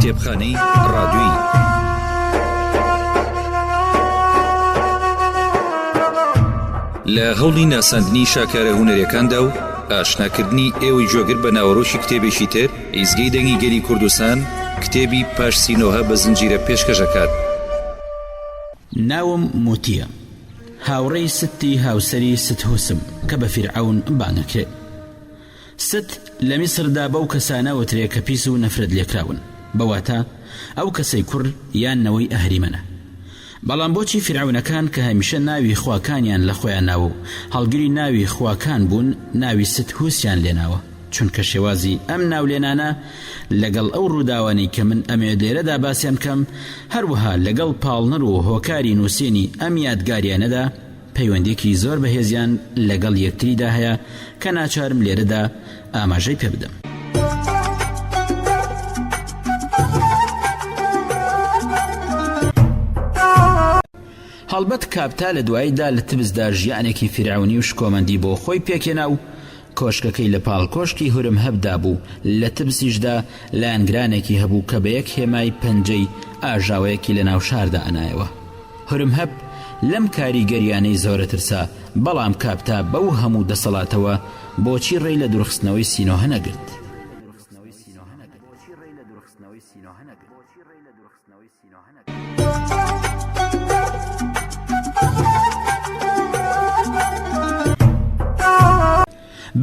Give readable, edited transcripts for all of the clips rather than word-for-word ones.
کتێبخانەی ڕادیۆیی. لە هەوڵی ناساندنی شاکارە هونەرەکاندا و ئاشناکردنی ئێوەی جۆگر بە ناوەڕۆشی کتێبێکی تر، ئیزگەی دەنگی گەلی کوردستان کتێبی پاش سینۆها بە زنجیرە پێشکەشەکات. ناوم موتیە، هاوڕێی ستی هاوسەری ست هوسم کە بە فیرعەون بانەکرێ. ست لە میسردا بەو کەسانەوە ترێ کە پیس و نەفرەت لێکراون، بەواتە ئەو کەسەی کوڕ یان نەوەی ئەهریمەنە. بەڵام بۆچی فیرعەونەکان کە هەمیشە ناوی خواکانیان لە خۆیان ناوە و هەڵگری ناوی خواکان بوون، ناوی ست هوسیان لێناوە؟ چونکە شێوازی ئەم ناولێنانە لەگەڵ ئەو ڕووداوانەی کە من ئەمێ لێرەدا باسییان کەم، هەروەها لەگەڵ پاڵنەر و هۆکاری نووسێنی ئەم یادگاریانەدا پەیوەندێکی زۆر بەهێزیان لەگەڵ یەکتریدا هەیە کە ناچارم لێرەدا ئاماژەی پێ بدەم. هەڵبەت کاپتا لە دواییدا لە تبزدا ژیانێکی فیرعەونی و شکۆمەندی بۆ خۆی پێکێنا و کۆشکەکەی لە پاڵ کۆشکی هورم هەبدا بوو. لە تبسیشدا لایەنگرانێکی هەبوو کە بە یەک هێمای پەنجەی ئاژاوەیەکی لە ناو شاردا ئەنایەوە. هورم هەب لەم کاریگەریانەی زۆرە ترسا، بەڵام کاپتا بەو هەموو دەسەڵاتەوە بۆچی ڕێی لە دوورخستنەوەی سینۆها نەگرت؟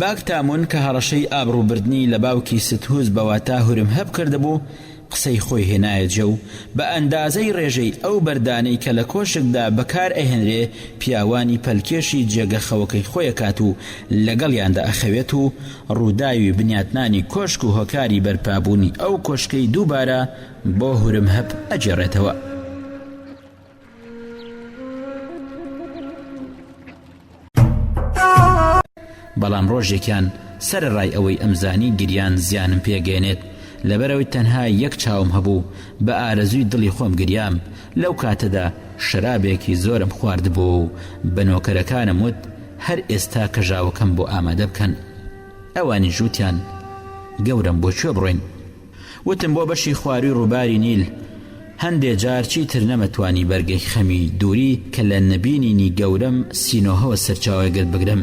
باک تامون کە هەڕەشەی ئابڕووبردنی لە باوکی ستهوز بەواتە هورم هەب کردبوو، قسەی خۆی هێنایە جە و بە ئەندازەی ڕێژەی ئەو بەردانەی کە لە کۆشکدا بەکار ئەهێنرێ پیاوانی پەلکێشی جێگەخەوەکەی خۆیەکات و لەگەڵیاندا ئەخەوێت و ڕووداوی بنیاتنانی کۆشک و هۆکاری بەرپابوونی ئەو کۆشکەی دووبارە بۆ هورم هەب ئەجێڕێتەوە. بەڵام ڕۆژێکیان سەرڕای ئەوەی ئەمزانی گریان زیانم پێگەێنێت، لەبەرەوەی تەنها یەک چاوم هەبوو بە ئارەزووی دڵی خۆم گریام. لەو کاتەدا شرابێکی زۆرم خواردبوو و بە نۆکەرەکانم وت هەر ئێستا کە ژاوەکەم بۆ ئامادە بکەن. ئەوانی ژووتیان گەورم بۆ کوێ بڕۆین؟ وتم بۆ بەشی خواروی ڕووباری نیل. هەندێ جار چیتر نەمەتوانی بەرگەی خەمی دووری کە لە نەبینینی گەورەم سینۆهەوە سەرچاوەگرت بگرم.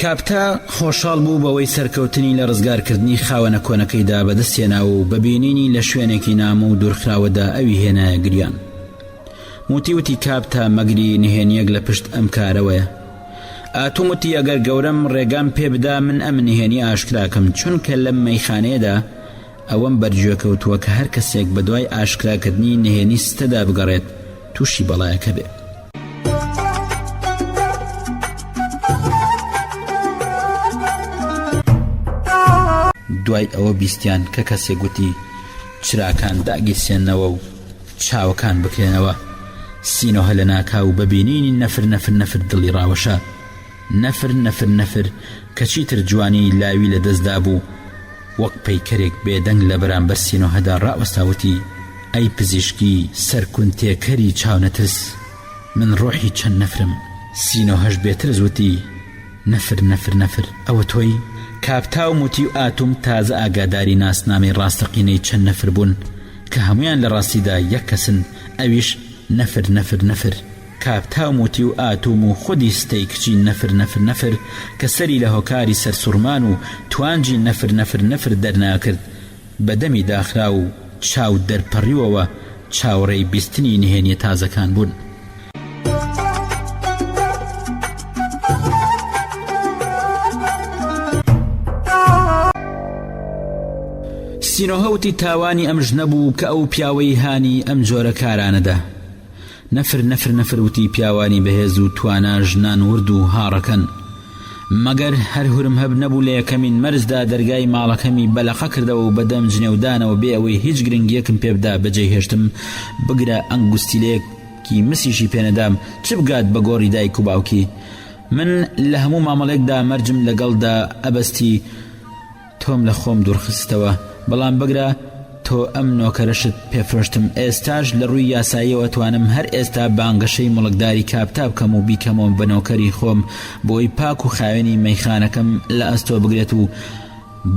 کاپتا خۆشحاڵ بوو بەوەی سەرکەوتنی لە ڕزگارکردنی خاوەنە کۆنەکەیدا بەدەستێنا و بەبینینی لە شوێنێکی نامە و دوورخراوەدا ئەوی هێنایە گریان. موتیوتی کاپتا مەگری نهێنیەک لە پشت ئەم کارەوەیە. ئاتوموتی ئەگەر گەورەم ڕێگام پێ بدا من ئەم نهێنی ئاشکراکەم، چونکە لەم مەیخانەیەدا ئەوەم بەرگوێکەوتووە کە هەر کەسێک بە دوای ئاشکراکردنی نهێنی ستەدا بگەڕێت تووشی بەڵایەکە بێ. دوای ئەوە بیستیان کە کەسێک گوتی چراکان داگیرسێنەوە و چاوەکان بکرێنەوە. سینۆها لە ناکاو بەبینینی نەفر نەفر نەفر دڵی ڕاوەشە. نەفر نەفر نەفر کە چیتر جوانی لاوی لە دەستدا بوو، وەک پەیکەرێک بێدەنگ لە بەرامبەر سینۆهەدا ڕاوەستاوتی ئەی پزیشکی سەرکونتێکەری چاونەترس، من ڕۆحی چەند نەفرم. سینۆهەش بێترز وتی نەفر نەفر نەفر ئەوە تۆی؟ کاپتا و موتی و ئاتوم تازە ئاگاداری ناسنامەی ڕاستەقینەی چەند نەفر بوون کە هەمویان لە ڕاستیدا یەک کەسن، ئەویش نەفر نەفر نەفر. کاپتا و موتی و ئاتوم و خودی ستەی کچی نەفر نەفر نەفر کە سەری لە هۆکاری سەرسوڕمان و توانجی نەفر نەفر نەفر دەرناکرد، بەدەمی داخرا و چاو دەرپەڕیوەوە چاوەڕێی بیستنی نهێنیە تازەکان بوون. سینۆهەوتی تاوانی ئەمژ نەبوو کە ئەو پیاوەی هانی ئەم جۆرە کارانەدا. نەفر نەفر نەفر وتی پیاوانی بەهێز و توانا ژنان ورد و هاڕەکەن. مەگەر هەر هورم هەب نەبوو لە یەکەمین مەرزدا دەرگای ماڵەکەمی بەلەقە کردەوە و بەدەم جنێودانەوە بێ ئەوەی هیچ گرنگیەکم پێ بدا بەجێ هێشتم بگرە ئەنگوستیلەیەک هەندێکی مسیشی پێنەدام چ بگات بە گۆڕی دایک و باوکی من لە هەموو مامەڵێکدا مەرجم لەگەڵدا ئەبەستی تۆم لە خۆم دوورخستەوە بەڵام بگرە تۆ ئەم نۆکەرەشت پێفرۆشتم ئێستاش لە ڕووی یاساییەوە توانم هەر ئێستا بانگەشەی مڵکداری کاپتا بکەم و بیکەمەوە بە نۆکەری خۆم بۆی پاک و خاوێنی مەیخانەکەم لە ئەستۆ بگرێت و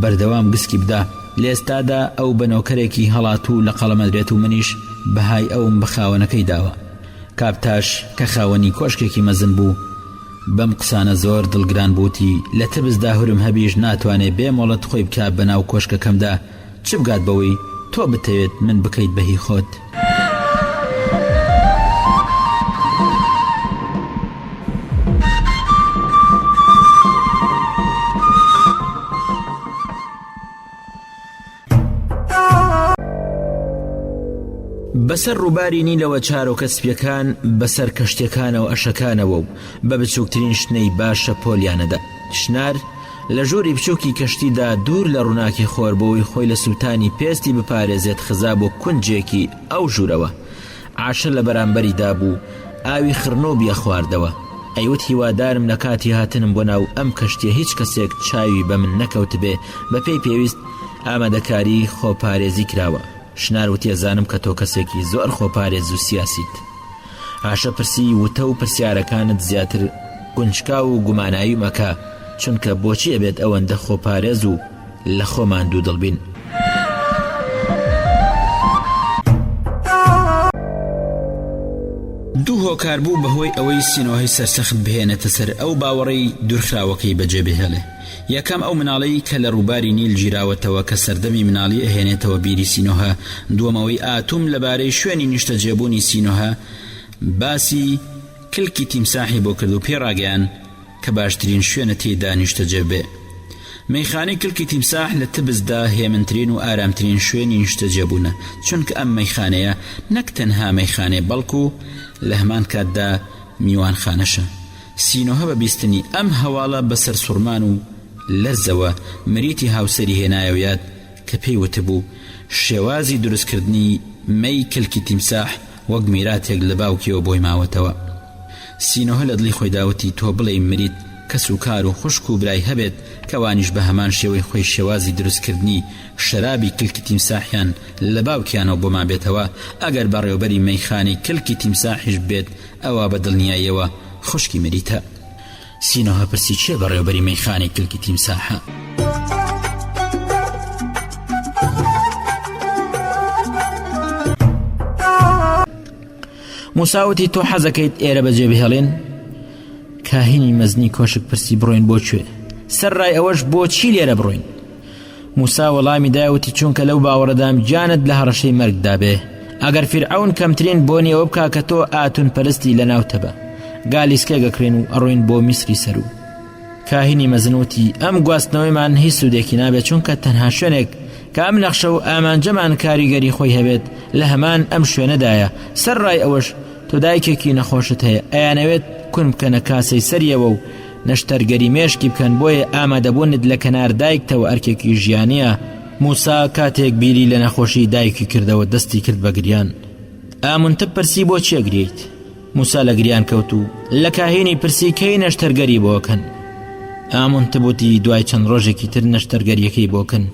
بەردەوام گسکی بدا لێستادا ئەو بە نۆکەرێکی هەڵات و لە قەڵەمەدرێت و منیش بەهای ئەوم بە خاوەنەکەی داوە کاپتاش کە خاوەنی کۆشکێکی مەزن بوو بەم قسانە زۆر دڵگران بووتی لە تبزدا هورم هەبیش ناتوانێ بێ مۆڵەت خۆی بکە بەناو کۆشکەکەمدا چ بگات بەوەی تۆ بتەوێت من بکەیت بەهی خۆت بەسەر ڕووباری نیلەوە چارۆکە سپیەکان بەسەر کەشتەکانەوە ئەشەکانەوە و بە بچووکترین شتەی باشە پۆلیانەدا شنار لە ژووری بچووکی کەشتیدا دوور لە ڕووناکی خۆربەوەی خۆی لە سووتانی پێستی بپارێزێت خزا بۆ کونجێکی ئەو ژوورەوە عاشە لە بەرامبەریدا بوو ئاوی خڕنۆ بیە خواردەوە ئەیوت هیوادارم لە کاتی هاتنم بۆ ناو ئەم کەشتیە هیچ کەسێک چاوی بە من نەکەوت بێ بە پێی پێویست ئامادەکاری خۆپارێزی کراوە شنار وتی ئەزانم کە تۆ کەسێکی زۆر خۆپارێز و سیاسیت عاشە پرسی وتە و پرسیارەکانت زیاتر گونجکا و گومانایی مەکە چونکە بۆچی ئەبێت ئەوەندە خۆپارێز و لە خۆمان دوو دڵبین دوو هۆکار بوو بەهۆی ئەوەی سینۆهای سەرسەخت بهێنێتە سەر ئەو باوەڕەی دوورخراوەکەی بەجێبهێڵێ یەکەم ئەو مناڵەی کە لە ڕووباری نیل گیراوەتەوە کە سەردەمی مناڵی ئەهێنێتەوە بیری سینۆها دووەمەوەی ئاتوم لەبارەی شوێنی نیشتەجێبوونی سینۆها باسی کلکی تیمساحی بۆ کرد و پێڕاگەیان کە باشترین شوێنە تێیدا نیشتەجێبێ مەیخانەی کلکی تیمساح لە تبزدا هێمنترین و ئارامترین شوێنی نیشتەجێبوونە چونکە ئەم مەیخانەیە نەک تەنها مەیخانەی بەڵکو لە هەمان کاتدا میوانخانەشە سینۆها بە بیستنی ئەم هەواڵە بەسەر سوڕمان و لەرزەوە مریتی هاوسەری هێنایەوەیات کە پێی وتبوو شێوازی دروستکردنی مەی کلکی تیمساح وەک میراتێک لە باوکیەوە بۆی ماوەتەوە سینۆها لە دڵی خۆی داوتی تۆ بڵێ مریت کەس و کار و خوشک و برای هەبێت کەوانیش بە هەمان شێوەی خۆی شێوازی دروستکردنی شەرابی کلکی تیمساحیان لە باوکیانەوە بۆمان بێتەوە ئەگەر بەڕێوەبەری مەیخانەی کلکی تیمساحیش بێت ئەوە بە دڵنیاییەوە خوشکی مریتە سینۆها پرسی چێ بەڕێوەبەری مەیخانەی کلکی تیمساحە موساوتی تۆ حەزەکەیت ئێرە بەجێ بهێڵێن کاهینی مەزنی کۆشک پرسی بڕۆین بۆ کوێ سەرڕای ئەوەش بۆچی لێرە بڕۆین موسا وەڵامی دایوتی چونکە لەو باوەڕەدام گیانت لە هەڕەشەی مەرگدا بێ ئەگەر فیرعەون کەمترین بۆنی ئەوە بکا کە تۆ ئاتون پەرستی لە ناوتەبە گالیسکە گەکرێن و ئەڕۆین بۆ میسری سەر و کاهینی مەزنوتی ئەم گواستنەوەیمان هیچ سوودێکی نابێت چونکە تەنها شوێنێک کە ئەم نەخشە و ئامانجەمان کاریگەری خۆی هەبێت لە هەمان ئەم شوێنەدایە سەرڕای ئەوەش تۆ دایکێکی نەخۆشت هەیە ئەیانەوێت کون بکەنە کاسەی سەریەوە و نەشتەرگەری مێشکی بکەن بۆیە ئامادەبوونت لە کەنار دایکتەوە ئەرکێکی ژیانیە موسا کاتێک بیری لە نەخۆشی دایکی کردەوە دەستی کرد بە گریان ئامونتە پرسی بۆ چیە گریت موسا لە گریان کەوت و لە کاهینی پرسی کەی نەشتەرگەری بۆکەن ئامونتە بوتی دوای چەند ڕۆژێکی تر نەشتەرگەریەکەی بۆکەن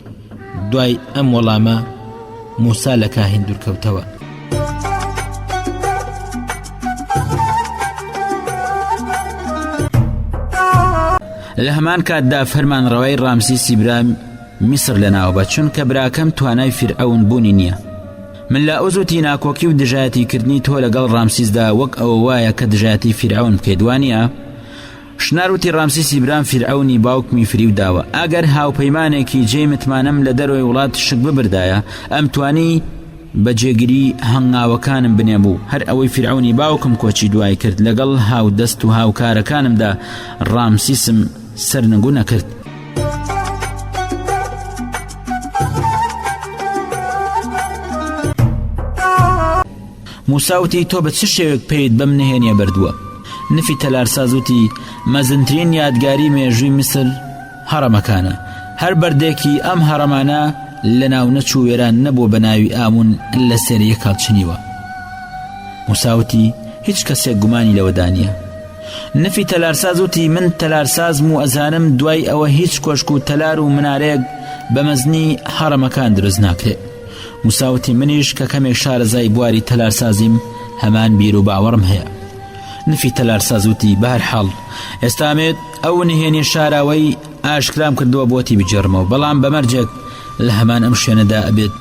دوای ئەم وەڵامە موسا لە کاهین دوورکەوتەوە لە هەمان کاتدا فەرمانڕەوای ڕامسیسی برا میسر لەناوبە چونکە براکەم توانای فیرعەون بوونی نییە من لە ئەوزوتی ناکۆکی و دژایەتی کردنی تۆ لەگەڵ ڕامسیسدا وەک ئەوە وایە کە دژایەتی فیرعەون بکەیت وانە شناروتی ڕامسیسی برام فیرعەونی باوکمی فریو داوە ئەگەر هاوپەیمانێکی جێی متمانم لە دەرەوەی وڵات شک ببردایە ئەم توانی بەجێگیری هەنگاوەکانم بنێبوو هەر ئەوەی فیرعەونی باوکم کۆچی دوای کرد لەگەڵ هاو دەست و هاوکارەکانمدا ڕامسیسم سەرنگو نەکرد موساوتی تۆ بە چ شێوێک پێیت بەم نهێنیە بردووە نفی تەلارسازوتی مەزنترین یادگاری مێژووی میسر هەڕەمەکانە هەر بەردێکی ئەم هەڕەمانە لە ناو نەچوو وێران نەبوو بە ناوی ئامون لە سەریە کاڵچنیوە موساوتی هیچ کەسێک گومانی لەوەدا نییە. نەفی تەلارساز وتی من تەلارسازم و ئەزانم دوای ئەوە هیچ کۆشک و تەلار و منارەیەک بە مەزنی حەڕەمەکان دروست ناکرێت. موسا وتی منیش کە کەمێک شارەزای بواری تەلارسازیم هەمان بیر و باوەڕم هەیە. نفی تەلارساز وتی بەهەرحاڵ ئێستامێت ئەو نهێنی شاراوەی ئاشکرام کردووە بۆتی بجێڕمەوە، بەڵام بەمەرجێک لە هەمان ئەم شوێنەدا ئەبێت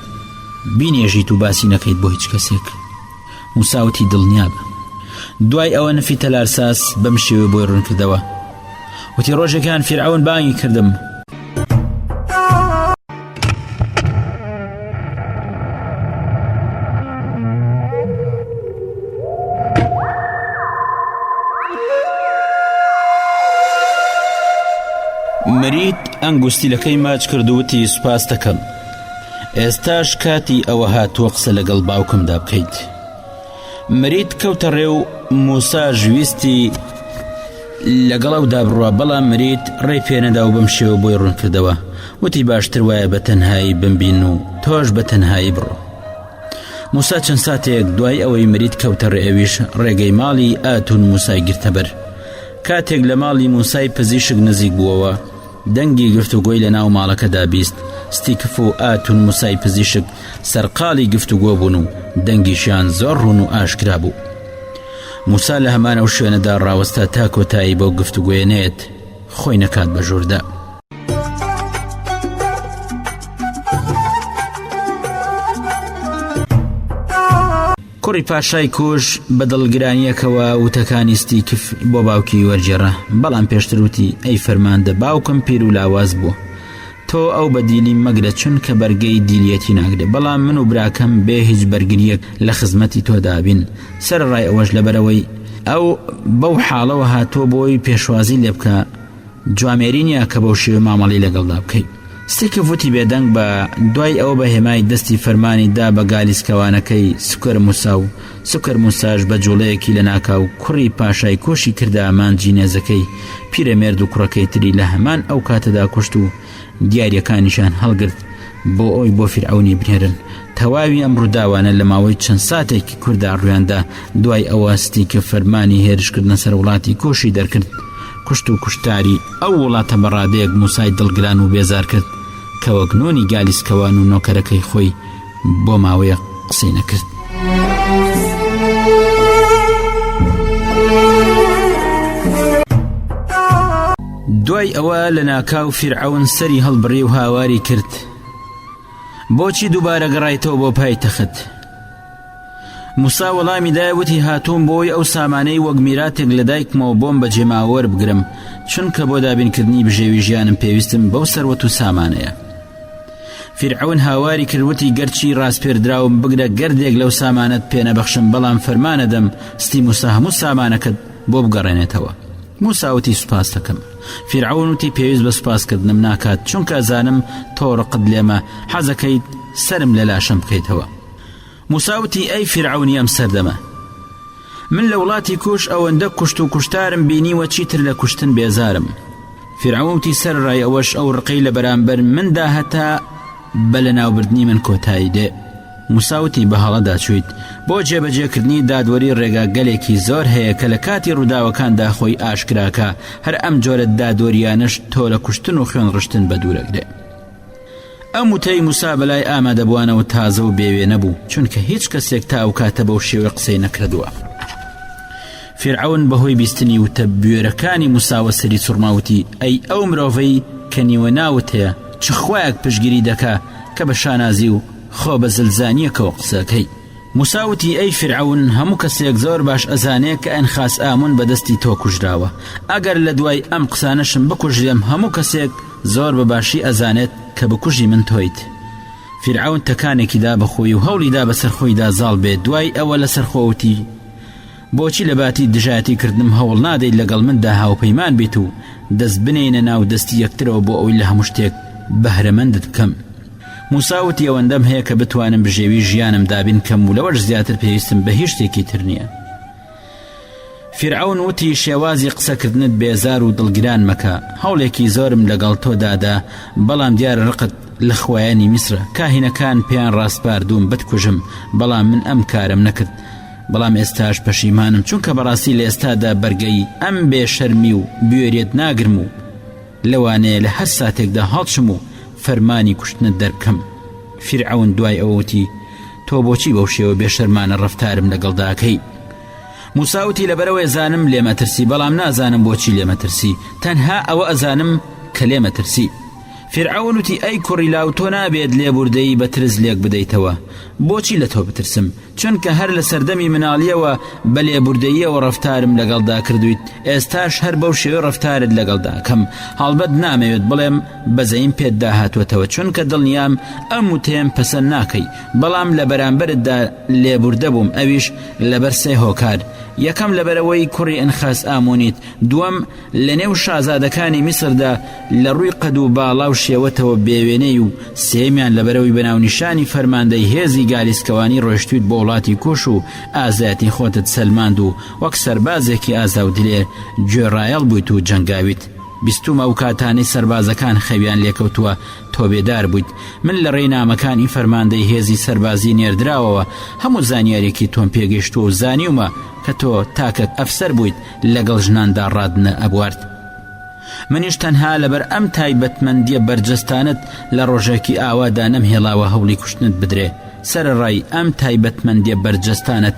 بینێژیت و باسی نەکەیت بۆ هیچ کەسێک. موسا وتی دڵنیا بە. دوای ئەوە نفی تەلارساز بەم شێوە بۆی ڕوون کردەوە. وتی ڕۆژێکیان فیرعەون بانگی کردم مەریت ئەنگوستیلەکەی ماچ کرد و وتی سوپاس دەکەم، ئێستاش کاتی ئەوە هاتووە قسە لەگەڵ باوکمدا بکەیت. مەریت کەوتە ڕێ و موسا ژویستی لەگەڵەودا بڕوە، بەڵام مەریت ڕێی پێنەدا و بەم شێوە بۆی ڕوون کردەوە. وتی باشتر وایە بە تەنهایی بمبین و تۆش بە تەنهایی بڕۆ. موسا چەند ساتێک دوای ئەوەی مەریت کەوتە ڕێ ئەویش ڕێگەی ماڵی ئاتون موسای گرتەبەر. کاتێک لە ماڵی موسای پزیشک نزیک بووەوە دەنگی گفتوگۆی لە ناو ماڵەکەدا بیست. ستیکف و ئاتون موسای پزیشک سەرقاڵی گفتوگۆ بوون و دەنگیشیان زۆر ڕوون و ئاشکرا بوو. موسا لە هەمان ئەو شوێنەدا ڕاوەستا تا کۆتایی بۆ گفتوگۆیە نێت خۆی نەکات بە ژووردا. کوڕی پاشای کوش بە دڵگرانیەکەوە وتەکانی ستیکف بۆ باوکی وەرجێڕە، بەڵام پێشتر وتی ئەی فەرماندە باوکم پیر و لاواز بووە، تۆ ئەو بەدیلی مەگرە چونکە بەرگەی دیلیەتی ناگرێت، بەڵام من و براکەم بێ هیچ بەرگریەک لە خزمەتی تۆدا بین. سەرڕای ئەوەش لەبەرەوەی ئەو بەو حاڵەوە هاتۆ بۆی پێشوازی لێ بکە جوامێری نییە کە بەو شێوە مامەڵی لەگەڵدا بکەیت. ستیکف وتی بێدەنگ بە دوای ئەوە بە هێمای دەستی فەرمانی دا بە گالیسکەوانەکەی سوکەر موسا و سوکەر موساش بە جوڵەیەکی لە ناکاو کوڕی پاشای کۆشی کردە ئامانجی نێزەکەی پیرەمێرد و کوڕەکەی تری لە هەمان ئەو کاتەدا کوشت و دیاریەکانیشان هەڵگرت بۆ ئەوی بۆ فیرعەونی بنێرن. تەواوی ئەم ڕووداوانە لە ماوەی چەند ساتێکی کووردا ڕوویاندا. دوای ئەوە ستیکف فەرمانی هێرشکردنە سەر وڵاتی کۆشی دەرکرد. کوشت و کوشتاری ئەو وڵاتە بەڕادەیەک موسای دڵگران و بێزار کرد کە وەک نۆنی گالیسکەوان و نۆکەرەکەی خۆی بۆ ماوەیە قسەی نەکرد. دوای ئەوە لە ناکاو فیرعەون سەری هەڵبڕی و هاواری کرد بۆچی دووبارە گەڕایتەوە بۆ پایتەخت؟ موسا وەڵامی دایە وتی هاتووم بۆی ئەو سامانەی وەک میراتێک لە دایکمەوە بۆم بە جێماوەر بگرم، چونکە بۆ دابینکردنی بژێوی ژیانم پێویستم بەو سەروەت و سامانەیە. فیرعەون هاواری کردوتی گەرچی ڕاستپێردراوم بگرە گەردێک لەو سامانەت پێنەبەخشم، بەڵام فەرمانە دەم ستی موسا هەموو سامانەکەت بۆ بگەڕێنێتەوە. موسا وتی سوپاس دەکەم. فیرعەون وتی پێویست بە سوپاسکردنم ناکات، چونکە ئەزانم تۆ ڕقت لێمە حەزەکەیت سرم لە لاشەم بکەیتەوە. موسا وتی ئەی فیرعەونی ئەم سەردەمە، من لە وڵاتی کوش ئەوەندە کوشت و کوشتارم بینیوە چیتر لە کوشتن بێزارم. فیرعەون وتی سەرڕای ئەوەش ئەو ڕقەی لە بەرامبەر مندا هەتا بە لە ناوبردنی من کۆتایی دێ. موسا وتی بە هەڵەدا چوویت بۆ جێبەجێکردنی دادوەری ڕێگا گەلێکی زۆر هەیە کە لە کاتی ڕووداوەکاندا خۆی ئاشکراکە، هەر ئەم جۆرە دادوەریانش تۆ لە کوشتن و خوێن ڕشتن بە دوورەگرێ. ئەم وتەی موسا بەلای ئامادەبووانەوە تازە و بێوێ نەبوو، چونکە هیچ کەسێک تا ئەو کاتە بەو شێوە قسەی نەکردووە. فیرعەون بەهۆی بیستنی وتە بوێرەکانی موساوە سەری سوڕماوتی ئەی ئەو مرۆڤەی کە نیوە ناوت هەیە چ خوایەک پشگیری دەکا کە بە شانازی و خۆ بە زلزانیەکەوە قسەکەی. موسا وتی ئەی فیرعەون هەموو کەسێک زۆر باش ئەزانێت کە ئەن خاس ئامون بەدەستی تۆ کوژراوە، ئەگەر لە دوای ئەم قسانەشم بکوژرێم هەموو کەسێک زۆر بەباشی ئەزانێت کە بکوژی من تۆیت. فیرعەون تەکانێکی دا بەخۆی و هەوڵیدا بەسەر خۆیدا زاڵ بێت. دوای ئەوە لەسەر خۆوتی بۆچی لە باتی دژایەتی کردنم هەوڵ نادەیت لەگەڵ مندا هاوپەیمان بیت و دەست بنێنە ناو دەستی یەکترەوە بۆ ئەوی لە هەموو شتێک بەهرەمەندت بکەم. موسا وتی ئەوەندەم هەیە کە بتوانم بژێوی ژیانم دابین کەم و لەوەش زیاتر پێویستم بە هیچ شتێکی تر نییە. فیرعەون وتی شێوازی قسەکردنت بێزار و دڵگران مەکە، هەوڵێکی زۆرم لەگەڵ تۆدادا، بەڵام دیارە ڕقت لە خوایانی میسرە. کاهینەکان پێیان ڕاستپاردووم بتکوژم، بەڵام من ئەم کارم نەکرد، بەڵام ئێستاش پەشیمانم چونکە بەڕاستی لە ئێستادا بەرگەی ئەم بێشەرمی و بوێرێت ناگرم و لەوانەیە لە هەر ساتێکدا هەڵچم و فەرمانی کوشتنت دەربکەم. فرعون دوای ئەوەتی تۆ بۆچی بەو شێوە بێشەرمانە ڕەفتارم لەگەڵداکەی؟ موسا وتی لەبەرەوەی زانم لێمەترسی، بەڵام نازانم بۆچی لێمەترسی، تەنها ئەوە ئەزانم کە لێمەترسی. فرعون وتی ئەی کوڕی لاو تۆ نابێت لێبوردەی بە ترس لێک بدەیتەوە. بۆچی لە تۆ بترسم؟ چونکە هەر لە سەردەمی مناڵیەوە بە لێبوردەییەوە ڕەفتارم لەگەڵدا کردویت، ئێستاش هەر بەو شێوە ڕەفتارت لەگەڵداکەم. هەڵبەت نامەوێت بڵێم بەزەیم پێت داهاتوەتەوە، چونکە دڵنیام ئەم وتێم پەسەند ناکەی، بەڵام لە بەرامبەرتدا لێبوردە بووم، ئەویش لەبەر سێ هۆکار. یەکەم لەبەرەوەی کوڕی ئەنخاس ئامونیت، دووەم لە نێو شازادەکانی میسردا لە ڕووی قەد و باڵا و شێوەتەوە بێوێنەی و سێمیان لەبەرەوەی بەناونیشانی فەرماندەی هێزی گالیسکەوانی ڕۆیشتویت بۆ وڵاتی کوش و ئازایەتی خۆتت سەلماند و وەک سەربازێکی ئازا و دلێر گوێڕایەڵ بوویت و جەنگاویت. بیستومە ئەو کاتانەی سەربازەکان خەویان لێکەوتووە تۆ بێدار بوویت. من لە ڕێنامەکانی فەرماندەی هێزی سەربازی نێردراوەوە هەموو زانیارێکی تۆم پێگەیشتووە و زانیومە کە تۆ تاکەت ئەفسەر بوویت لەگەڵ ژناندا ڕادنە ئەبوارد. منیش تەنها لەبەر ئەم تایبەتمەندیە بەرجەستانت لە ڕۆژێکی ئاوادا نەمهێڵاوە هەوڵی کوشتنت بدرێ. سەرڕای ئەم تایبەتمەندیە بەرجەستانت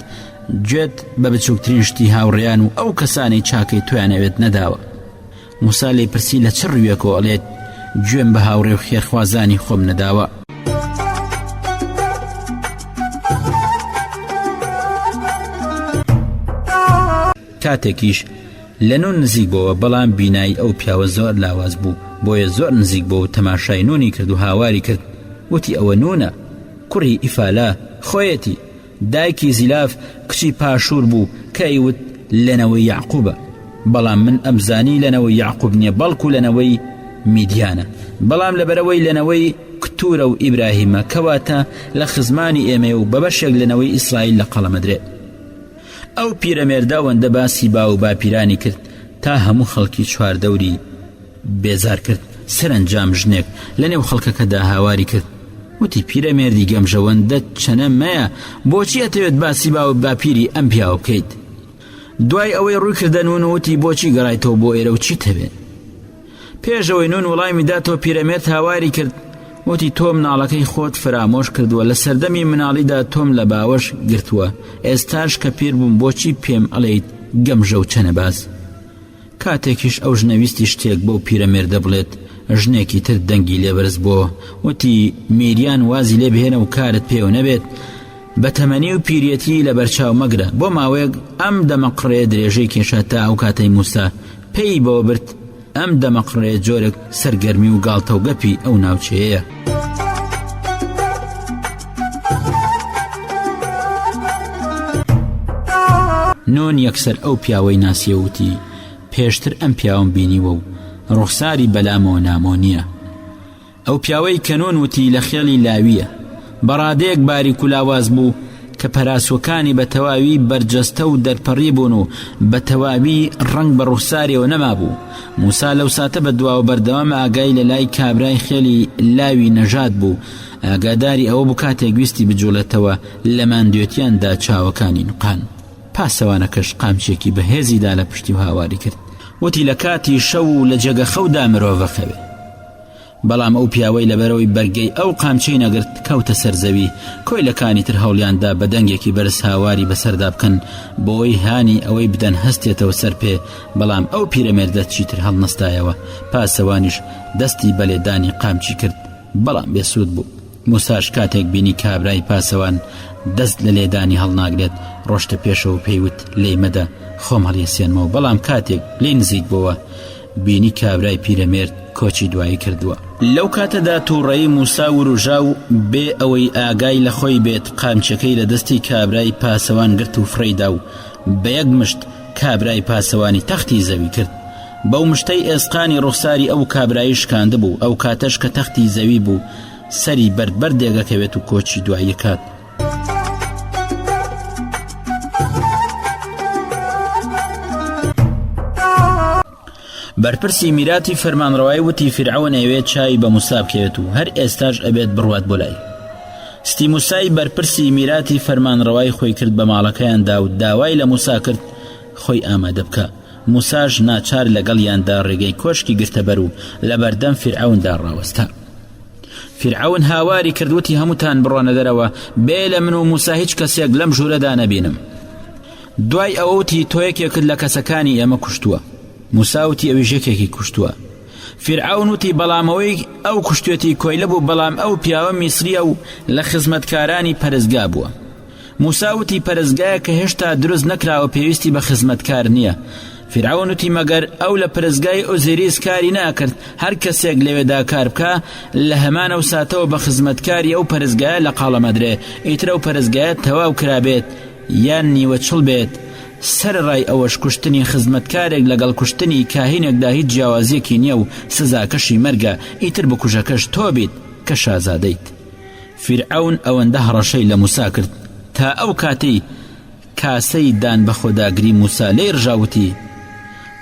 گوێت بە بچووکترین شتی هاوڕێیان و ئەو کەسانی چاکەی تۆیانەوێت نەداوە. موسا لێی پرسی لە چ ڕوویەکەوە ئەڵێت گوێم بە هاوڕێ و خێرخوازانی خۆم نەداوە. کاتێکیش لە نون نزیک بووە، بەڵام بینایی ئەو پیاوە زۆر لاواز بوو، بۆیە زۆر نزیک بوو تەماشای نونی کرد و هاواری کرد. وتی ئەوە نونە، کوڕی ئیفالا خۆیەتی، دایکی زیلاف کچی پاشور بوو کە ئەیوت لەنەوەی یعقوبە، بەڵام من ئەمزانی لەنەوەی یعقوب نییە بەڵکو لەنەوەی میدیانە، بەڵام لەبەرەوەی لەنەوەی کتورە و ئیبراهیمە کەواتە لە خزمانی ئێمە و بە بەشێک لەنەوەی ئیسرائیل لە قەڵەمەدرێ. ئەو پیرەمێرداوەندە باسی با و باپیرانی کرد تا هەموو خەڵکی چواردەوری بێزار کرد. سەرنجام ژنێک لە نێو خەڵکەکەدا هاواری کرد، وتی پیرەمێردی گەمژەوەندە چەنە مەیە، بۆچی ئەتەوێت باسی با و باپیری ئەم پیاوە بکەیت؟ دوای ئەوەی ڕووی کردە نون وتی بۆچی گەڕایتەوە بۆ ئێرە و چی تەوێت؟ پێشەوەی نون وڵامی داتەوە پیرەمێرد هاواری کرد، وتی تۆ مناڵەکەی خۆت فرامۆش کردووە، لە سەردەمی مناڵیدا تۆم لە باوەش گرتووە، ئێستاش کە پیر بووم بۆچی پێم ئەڵێیت گەمژە و چەنە باز؟ کاتێکیش ئەو ژنەویستی شتێک بەو پیرەمێردە بڵێت، ژنێکی تر دەنگی لێبرز بۆ، وتی میریان وازی لێ بهێنە و کارت پێوە نەبێت، بە تەمەنی و پیرەتی لە بەرچاو مەگرە. بۆ ماوەیەک ئەم دەمەقڕێ درێژەی کێشە تا ئەو کاتەی موسا پێی بۆ برد. ئەم دەمەقڕێ جۆرێک سەرگەرمی و گاڵتە و گەپی ئەو ناوچەیەیە. نون یەکسەر ئەو پیاوەی ناسیەوتی پێشتر ئەم پیاوەم بینیوە و ڕوخساری بەلامەوە نامۆ نییە. ئەو پیاوەی کە نون وتی لە خێڵی لاویە، بەڕادەیەک باریک و لاواز بوو کە پەراسوەکانی بە تەواوی بەرجەستە و دەرپەڕی بوون و بە تەواوی ڕنگ بە ڕوخساریەوە نەما بوو. موسا لەو ساتە بە دواوە بەردەوام ئاگای لە لای کابرای خێڵی لاوی نەژاد بوو، ئاگاداری ئەوە بوو کاتێک ویستی بجوڵێتەوە لە ماندوێتیاندا چاوەکانی نوقان. پاسەوانەکەش قامچێکی بەهێزیدا لە پشتی و هاواری کرد، وتی لە کاتی شەو و لە جێگە خەودا مرۆڤە خەوێ. بەڵام ئەو پیاوەی لەبەرەوەی بەرگەی ئەو قامچەی نەگرت کەوتە سەرزەوی. کۆیلەکانی تر هەوڵیاندا بە دەنگێکی بەرز هاواری بەسەردا بکەن بۆی هانی ئەوەی بدەن هەستێتەوە سەر پێ، بەڵام ئەو پیرەمێردە چیتر هەڵنەستایەوە. پاسەوانیش دەستی بەلێدانی قامچی کرد، بەڵام بێسوود بوو. موساش کاتێک بینی کابرای پاسەوان دەست لە لێدانی هەڵناگرێت، ڕۆشتە پێشەوە پێیوت لێی مەدە خۆم هەڵیەسێنمەوە. بەڵام کاتێک لێ نزیک بووە بینی کابرای پیرەمێرد کۆچی دوایی کردووە. لەو کاتەدا تووڕەیی موسا وروژا و بێ ئەوەی ئاگای لە خۆی بێت قامچەکەی لە دەستی کابرای پاسەوان گرت و فڕیدا و بە یەک مشت کابرای پاسەوانی تەختی زەوی کرد. بەو مشتەی ئێسقانی ڕوخساری ئەو کابرایی شکاندە بوو. ئەو کاتەش کە تەختی زەوی بوو سەری بەربەر دێگەکەوێت و کۆچی دوایی کات. بەرپرسی میراتی فەرمانڕەوایی وتی فرعون ئەوێت چاوی بە موسا بکەوێت و هەر ئێستاش ئەبێت بڕوات بۆ لای. ستی موسای بەرپرسی میراتی فەرمانڕەوای خۆی کرد بە ماڵەکەیاندا و داوای لە موسا کرد خۆی ئامادە بکە. موساش ناچار لەگەڵیاندا ڕێگەی کۆشکی گرتە بەر و لە بەردەم فیرعەوندا ڕاوەستا. فیرعەون هاواری کردوتی هەمووتان بڕۆنە دەرەوە بێ لە من و موسا هیچ کەسێک لەم ژوورەدا نەبینم. دوای ئەوەوتی تۆ یەکێکت لە کەسەکانی ئێمە کوشتووە. موسا وتی ئەویش یەکێکی کوشتووە. فیرعەون وتی بەڵامەوەی ئەو کوشتێتی کۆیلە بوو بەڵام ئەو پیاوە میسریە و لە خزمەتکارانی پەرستگا بووە. موسا وتی پەرستگایە کە هێشتا دروست نەکراوە پێویستی بە خزمەتکار نییە. فیرعەون وتی مەگەر ئەو لە پەرستگای ئۆزیریس کاری ناکرد هەر کەسێک لەوێدا کار بکە لە هەمان ئەو ساتەوە بە خزمەتکاری ئەو پەرستگایە لە قاڵەمەدرێ ئیتر ئەو پەرستگایە تەواو کرابێت یان نیوە چڵ بێت. سەرڕای ئەوەش کوشتنی خزمەتکارێک لەگەڵ کوشتنی کاهینێکدا هیچ جیاوازیەکی نییە و سزاکەشی مەرگە ئیتر بکوژەکەش تۆ بیت کە شازادەیت. فیرعەون ئەوەندە هەڕەشەی لە موسا کرد تا ئەو کاتەی کاسەی دان بە خۆداگری موسا لێی ڕژاوتی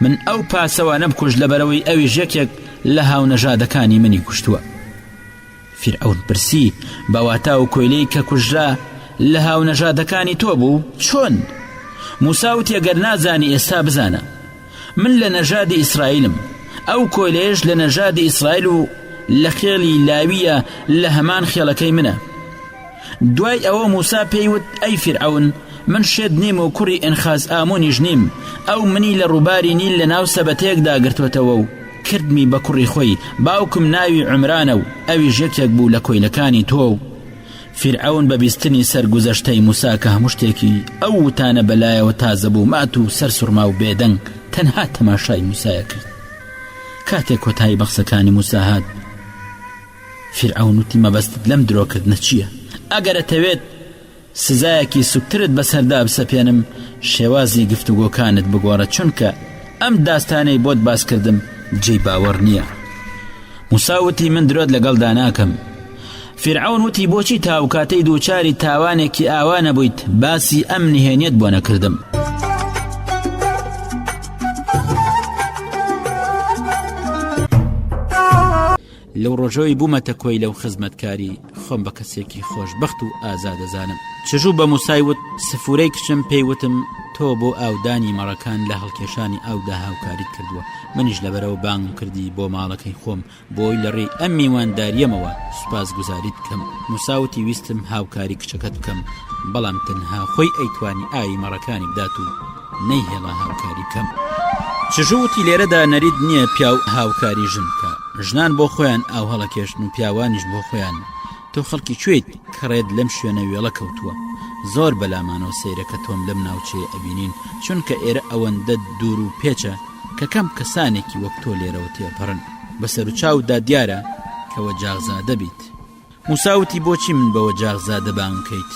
من ئەو پاسەوانە بکوژ لەبەرەوەی ئەویش یەکێک لە هاونەژادەکانی منی کوشتووە. فیرعەون پرسی بەواتە و کۆیلەی کە کوژرا لە هاونەژادەکانی تۆ بوو چۆن؟ موسا وتی ئەگەر نازانی ئێستا بزانە من لە نەژادی ئیسرائیلم ئەو کۆیلەیەش لە نەژادی ئیسرائیل و لە خێڵی لاویە لە هەمان خێڵەکەی منە. دوای ئەوە موسا پێیوت ئەی فیرعەون من شێت نیم و کوڕی ئەنخاز ئامۆنیش نیم ئەو منی لە ڕووباری نیل لە ناو سەبەتەیەکدا گرتوەتەوە و کردمی بە کوڕی خۆی باوکم ناوی عمرانە و ئەویش یەکێک بوو لە کۆیلەکانی تۆ. و فیرعەون بە بیستنی سەرگوزەشتەی موسا کە هەموو شتێکی ئەو وتانە بەلایەوە تازە بوو مات و سەرسوڕما و بێدەنگ تەنها تەماشای موسایە کرد. کاتێک کۆتایی بەخسەکانی موسا هات فیرعەون وتی مەبەستت لەم درۆکردنە چییە؟ ئەگەرەتەوێت سزایەکی سوکترت بەسەردا بسەپێنم شێوازی گفتوگۆکانت بگۆڕە چونکە ئەم داستانەی بۆت باس کردم جێی باوەڕ نییە. موسا وتی من درۆت لەگەڵدا ناکەم. فیرعەون وتی بۆچی تاو کاتەی دووچاری تاوانێکی ئاوانە بوویت باسی ئەم نهێنیت بۆ نەکردم. لەو ڕۆژەوەی بوومەتە کۆی لەو خزمەتکاری خۆم بە کەسێکی خۆشبەخت و ئازادەزانم. چژوو بە موسای وت سفورەی کچم پێیوتم تۆ بۆ ئاودانی مەڕەکان لە هەڵکێشانی ئاودا هاوکاریت کردووە منیش لەبەرەوە بانگم کردی بۆ ماڵەکەی خۆم بۆی لە ڕێی ئەم میوانداریەمەوە سوپاس گوزاریت بکەم. موسا وتی ویستم هاوکاری کچەکەت بکەم بەڵام تەنها خۆی ئەیتوانی ئاوی مەڕەکانی بدات و نەیهێڵا هاوکاری بکەم. چژوو وتی لێرەدا نەرید نییە پیاو هاوکاری ژن بکە ژنان بۆ خۆیان ئاو هەڵەکێشن و پیاوانیش بۆ خۆیان. تۆ خەڵکی کوێیت کەڕێت لەم شوێنە وێڵە کەوتووە زۆر بەلامانەوە سەیرەکە تۆم لەم ناوچەیە ئەبینین چونکە ئێرە ئەوەندە دوور و پێچە کە کەم کەسانێکی وەک تۆ لێرەوە تێپەڕن بەسەر و چاودا دیارە کەوە جاغزادە بیت. موسا وتی بۆچی من بەوە جاغزادە بانکەیت؟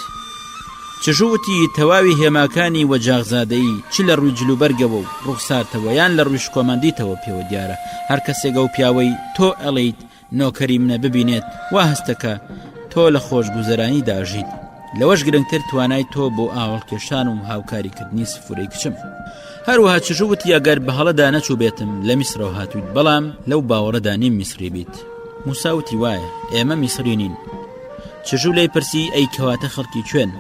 چژوو وتی تەواوی هێماکانی وەجاغزادەیی چ لە ڕووی جلوبەرگەوە و ڕوخسارتەوە یان لە ڕووی شکۆمەندیتەوە پێوە دیارە هەر کەسێک ئەو پیاوەی تۆ ئەڵێیت نۆکەری منە ببینێت وا هەستەکە تۆ لە خۆشگوزەرانی داژیت لەوەش گرنگتر توانای تۆ بۆ ئاوەڵکێشان و هاوکاریکردنی سفورەی کچم. هەروەها چژوو وتی ئەگەر بە هەڵەدا نەچوو بێتم لە میسرەوە هاتوویت بەڵام لەو باوەڕەدا نیم میسری بیت. موسا وتی وایە ئێمە میسری نین. چژوو لێی پرسی ئەی کەواتە خەڵکی کوێن؟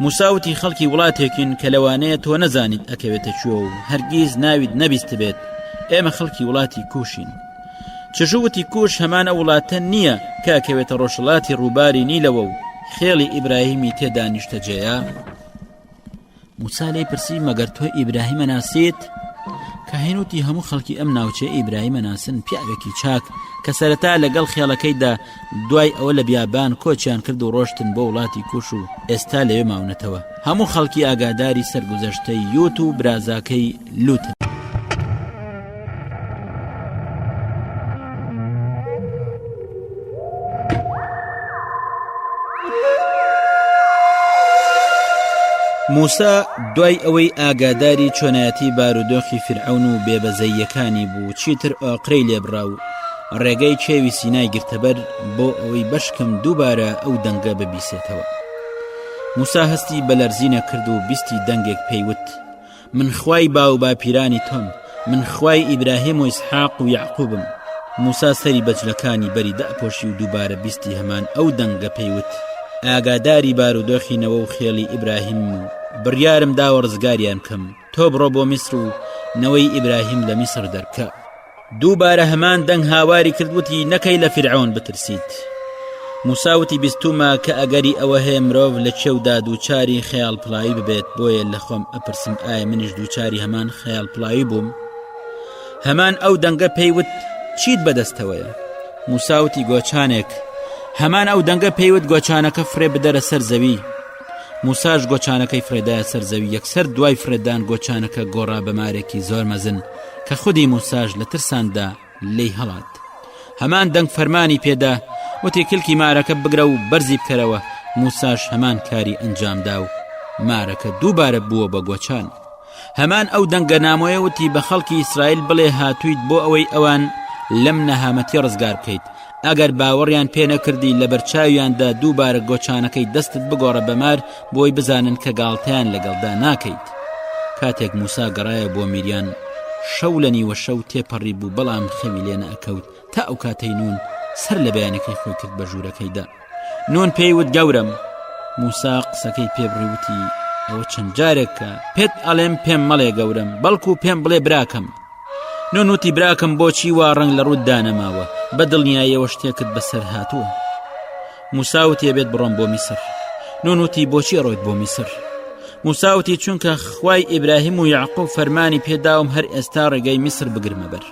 موسا وتی خەڵکی وڵاتێکین کە لەوانەیە تۆ نەزانیت ئەکەوێتە کوێ و هەرگیز ناویت نەبیست بێت ئێمە خەڵکی وڵاتی کوشین. چژوو وتی کوش هەمانە وڵاتە نییە کە ئەکەوێتە ڕۆژهڵاتی ڕووباری نیلەوە و خێڵی ئیبراهیمی تێدا نیشتەجێیە؟ موسا لێی پرسی مەگەر تۆ ئیبراهیمە ناسیت؟ کاهینوتی هەموو خەڵکی ئەم ناوچەیە ئیبراهیمە ناسن پیاوێکی چاک کە سەرەتا لەگەڵ خێڵەکەیدا دوای ئەوە لە بیابان کۆچیان کرد و ڕۆشتن بۆ وڵاتی کوش و ئێستا لەوێ ماونەتەوە. هەموو خەڵکی ئاگاداری سەرگوزەشتەی یوت و برازاکەی لوتن. موسا دوای ئەوەی ئاگاداری چۆنایەتی بارودۆخی فرعون و بێبەزەییەکانی بوو چیتر ئاقرەی لێبڕا و ڕێگەی چێوی سینای گرتەبەر بۆ ئەوەی بەشکەم دووبارە ئەو دەنگە ببیسێتەوە. موسا هەستی بەلەرزینە کرد و بیستی دەنگێک پێیوت من خوای باو باپیرانی تۆم من خوای ئیبراهیم و ئیسحاق و یعقوبم. موسا سەری بەجلەکانی بەری دەپۆشی و دووبارە بیستی هەمان ئەو دەنگە پێیوت ئاگاداری بارودۆخینەوە و خێڵی ئیبراهیم و بڕیارم داوە ڕزگاریان بکەم تۆ بڕۆ بۆ میسر و نەوەی ئیبراهیم لە میسر دەرکە. دووبارە هەمان دەنگ هاواری کردوتی نەکەی لە فرعون بترسیت. موساوتی بیستومە کە ئەگەری ئەوە هەیە مرۆڤ لە چێودا دووچاری خەیاڵ پڵاوی ببێت بۆیە لە خۆم ئەپرسم ئایا منیش دووچاری هەمان خەیاڵ پڵاوی بووم. هەمان ئەو دەنگە پێیوت چیت بەدەستەوەیە؟ موساوتی گۆچانێک. هەمان ئەو دەنگە پێیوت گۆچانەکە فرێ بدەرە سەر زەوی. موساش گۆچانەکەی فرێدایە سەر زەوی. یەکسەر دوای فرێدان گۆچانەکە گۆڕا بەمارێکی زۆر مەزن کە خودی موساش لە ترساندا لێی هەڵات. هەمان دەنگ فەرمانی پێدا وتی کلکی مارەکە بگرە و بەرزی بکەرەوە. موساش هەمان کاری ئەنجامدا و مارەکە دووبارە بووە بە گۆچان. هەمان ئەو دەنگە نامۆیە وتی بە خەڵکی ئیسرائیل بڵێ هاتوویت بۆ ئەوەی ئەوان لەم نەهامەتی ڕزگار بکەیت. ئەگەر باوەڕیان پێ نەکردی لە بەرچاویاندا دووبارە گۆچانەکەی دەستت بگۆڕە بەمار بۆی بزانن کە گاڵتەیان لەگەڵدا ناکەیت. کاتێک موسا گەڕایە بۆ میریان شەو لە نیوە شەو تێپەڕی بوو بەڵام خەوی لێ نەئەکەوت تا ئەو کاتەی نون سەر لە بەیانەکەی خۆی کرد بە ژوورەکەیدا. نون پێیوت گەورم. موسا قسەکەی پێبڕیوتی ئەوە چەند جارێکە پێت ئەڵێم پێم مەڵێ گەورم بەڵکو پێم بڵێ براکەم. نون وتی براکەم بۆچی وا ڕەنگ لە ڕوود دانەماوە بە دڵنیاییەوە شتێکت بەسەر هاتووە. موسا وتی ئەبێت بڕۆم بۆ میسر. نون وتی بۆچی ڕۆیت بۆ میسر؟ موسا وتی چونکە خوای ئیبراهیم و یعقوب فەرمانی پێداوم هەر ئێستا ڕێگەی میسر بگرمە بەر.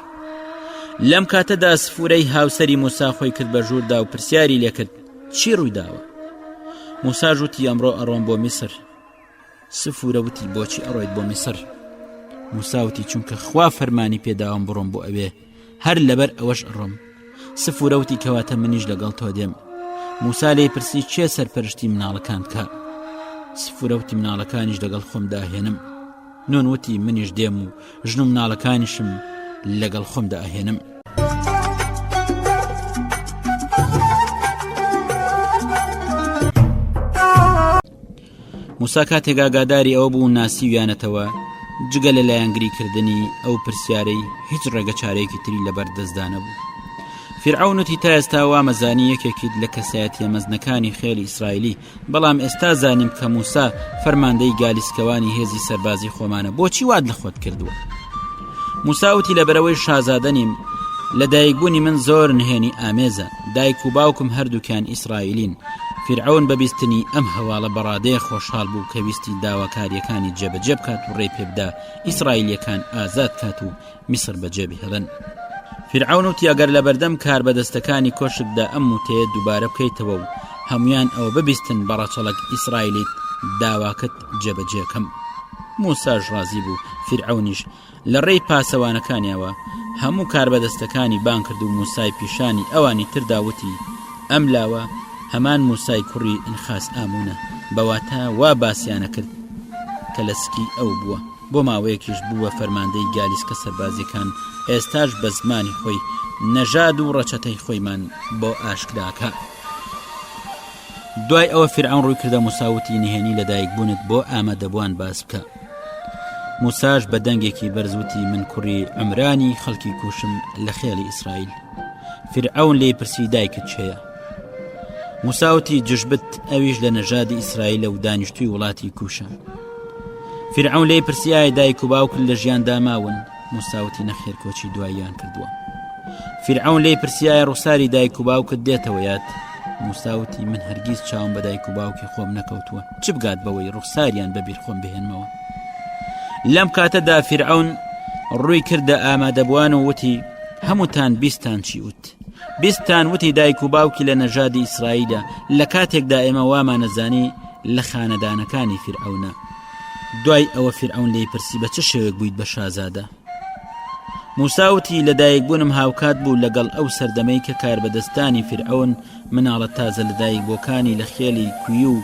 لەم کاتەدا سفورەی هاوسەری موسا خۆی کرد بە ژووردا و پرسیاری لێکرد چی ڕوویداوە؟ موسا وتی ئەمڕۆ ئەڕۆم بۆ میسر. سفورە وتی بۆچی ئەڕۆیت بۆ میسر؟ موسا وتی چونکە خوا فەرمانی پێداوم بڕۆم بۆ ئەوێ هەر لەبەر ئەوەش ئەڕۆم. سفورە وتی کەواتە منیش لەگەڵ تۆ دێم. موسا لێی پرسی چێ سەرپەرشتی مناڵەکان بکە؟ سفورە وتی مناڵەکانیش لەگەڵ خۆمدا هێنم. نون وتی منیش دێم و ژن و مناڵەکانیشم لەگەڵ خۆمدا ئەهێنم. موسا کاتێک ئاگاداری ئەوە بوو ناسیویانەتەوە جگە لە لایەنگریکردنی ئەو پرسیارەی هیچ ڕێگە چارەیەکی تری لەبەر دەستدانە بوو. فرعون وتی تا ئێستا وا مەزانی یەکێکیت لە کەسایەتیە مەزنەکانی خێڵی ئیسرائیلی بەڵام ئێستا زانیم کە موسا فەرماندەی گالیسکەوانی هێزی سەربازی خۆمانە بۆچی واد لە خۆت کردووە؟ موسا وتی لەبەرەوەی شازادە نیم لە دایکبوونی من زۆر نهێنی ئامێزە دایک و باوکم هەردووکیان ئیسرائیلین. فرعون بەبیستنی ئەم هەواڵە بەڕادەیە خۆشحاڵ بوو کە ویستی داواکاریەکانی جێبەجێ بکات و ڕێی پێبدا ئیسرائیلیەکان ئازاد کات و میسر بەجێ بهێڵن. فرعون وتی ئەگەر لە بەردەم کار بەدەستەکانی کۆشکدا ئەم وتەیە دووبارە بکەیتەوە و هەمویان ئەوە ببیستن بەڕەچەڵک ئیسرائیلیت داواکت جێبەجێکەم. موساش ڕازی بوو. فرعونیش لە ڕێی پاسەوانەکانیەوە هەموو کار بەدەستەکانی بان کرد و موسای پیشانی ئەوانی ترداوتی ئەم لاوە هەمان موسای کوڕی ئینخاس ئامونە بەواتە وا باسییانە کرد کە لەسکی ئەو بووە. بۆ ماوەیەکیش بووە فەرماندەی گالیسکە سەربازیەکان ئێستاش بە زمانی خۆی نەژاد و ڕەچەتەی خۆیمان بۆ ئاشکراکە. دوای ئەوە فرعون ڕووی کردە موساوتی نهێنی لە دایکبوونت بۆ ئامادەبووان باس بکە. موساش بە دەنگێکی بەرزوتی من کوڕی عمرانی خەڵکی کوشم لە خێڵی ئیسرائیل. فرعون لێی پرسی دایکت چێیە؟ موساوتی جشبت ئەویش لە نەژادی ئیسرائیلە و دانیشتووی وڵاتی کوشە. فرعون لێی پرسی ئایا دایک و باوکت لە ژیاندا ماون؟ موساوتی نەخێر کۆچی دواییان کردووە. فرعون لێی پرسی ئایا ڕووساری دایک و باوکت دێتەوە یاد؟ موساوتی من هەرگیز چاوم بە دایک و باوکی خۆم نەکەوتووە چ بگات بەوەی ڕووساریان بەبیر خۆم بهێنمەوە. لەم کاتەدا فرعون ڕووی کردە ئامادەبووان و وتی هەمووتان بیستان چی وت؟ بیستان وتی دایک و باوکی لە نەژادی ئیسرائیلە لە کاتێکدا ئێمە وامانەزانی لە خانەدانەکانی فرعونە. دوای ئەوە فرعون لێی پرسی بە چه شێوەیەک بوویت بە شازادە؟ موساوتی لە دایکبوونم هاوکات بوو لەگەڵ ئەو سەردەمەی کە کار بەدەستانی فرعون مناڵە تازە لە دایکبووەکانی لە خێڵی کوی و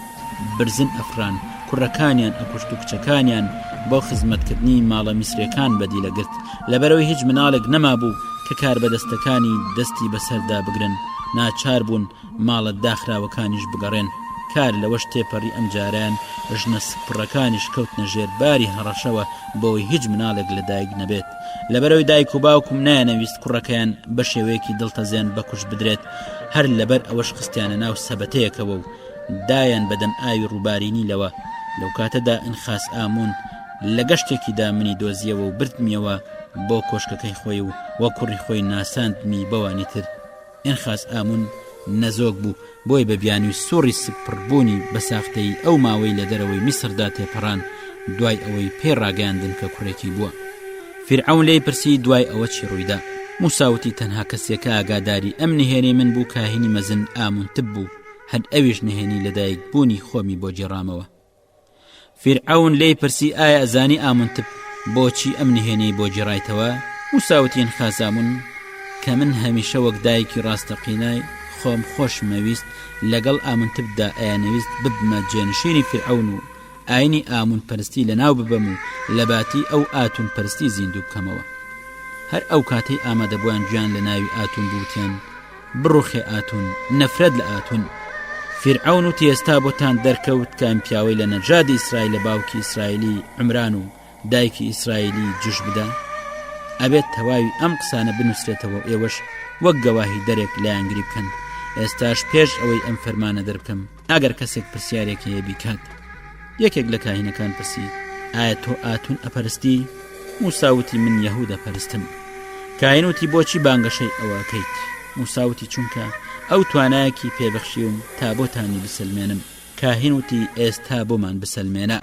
برزن ئەفران کوڕەکانیان ئەکوشت و کچەکانیان بۆ خزمەتکردنی ماڵە میسرەکان بەدی لەگرت لەبەرەوەی هیچ مناڵێک نەما بوو کە کار بەدەستەکانی دەستی بەسەردا بگرن ناچار بوون ماڵە داخراوەکانیش بگەڕێن. کار لەوەش تێپەڕی ئەم جاران ژنە سپڕەکانیش کەوتنە ژێرباری هەڕەشەوە بۆی هیچ مناڵێک لە دایک نەبێت. لەبەرەوەی دایک و باوکم نایەنەویست کوڕەکەیان بە شێوەیەکی دڵتەزێن بەکوش بدرێت هەر لەبەر ئەوەش خستیانە ناو سەبەتەیەکەوە و دایان بەدەم ئاوی ڕووبارینی لەوە. لەو کاتەدا ئنخاس ئامون لە گەشتێکیدا منی دۆزیەوە و بردمیەوە بۆ کۆشکەکەی خۆی و وە کوڕی خۆی ناساندمی بەوانی تر. ئنخاس ئامون نەزۆک بوو، بۆی بە بیانی سوڕی سپڕبوونی بە ساختەی ئەو ماوەی لە دەرەوەی میسردا تێپەڕان دوای ئەوەی پێڕاگەاندن کە کوڕێکی بووە. فرعون لێی پرسی دوای ئەوە چی ڕوویدا. موساوتی تەنها کەسێکە ئاگاداری ئەم نهێنەی من بوو کاهینی مەزن ئامونتب بوو، هەر ئەویش نهێنی لەدایک بوونی خۆمی بۆ جێڕامەوە. فرعون لێی پرسی ئایا ئەزانی ئامونتب بۆچی ئەم نهێنەی بۆ جێڕایتەوە؟ موساوتی ئنخاس ئامون کە من هەمیشە وەک دایکی ڕاستەقینای خۆم خۆشمەویست لەگەڵ ئامونتبدا ئەیانەویست ببمە جێنشینی فرعون و ئاینی ئامون پەرستی لە ناو ببەم و لە باتی ئەو ئاتون پەرستی زیندوو بکەمەوە. هەر ئەو کاتەی ئامادەبووان گویان لە ناوی ئاتون بوتیان بڕوخێ ئاتون، نەفرەت لە ئاتون. فرعون و تێستا بۆتان دەرکەوت کە ئەم پیاوەی لە نەجادی ئیسرائیل لە باوکی ئیسرائیلی عمران و دایکی ئیسرائیلی جوش بدە. ئەبێت تەواوی ئەم قسانە بنووسرێتەوە، ئێوەش وەک گەواهی دەرێک لایەنگری بکەن. ئێستاش پێش ئەوەی ئەم فەرمانە دەربکەم ئەگەر کەسێک پرسیارێک هەیە بیکات. یەکێک لە کاهینەکان پرسی ئایا تۆ ئاتون ئەپەرستی؟ موساوتی من یەهود ئەپەرستم. کاهینوتی بۆچی بانگەشەی ئەوەکەیت؟ موساوتی چونکە ئەو توانایەکی پێبەخشیوم تا بۆتانی بسلمێنم. کاهینوتی ئێستا بۆمان بسلمێنە.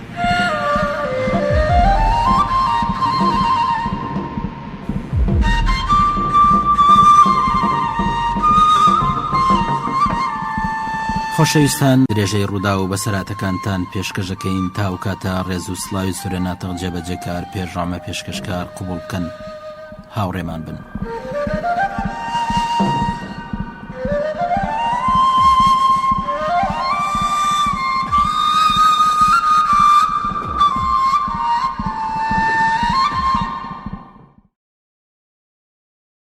خۆشەویستان، درێژەی ڕوودا و بەسەراتەکانتان پێشکەشەکەین تا و کاتە ڕێز و سڵاوی سورە ناتەق جێبەجێکار پێشڕامە پێشکەشکار قبوڵ بکەن. هاوڕێمان بن.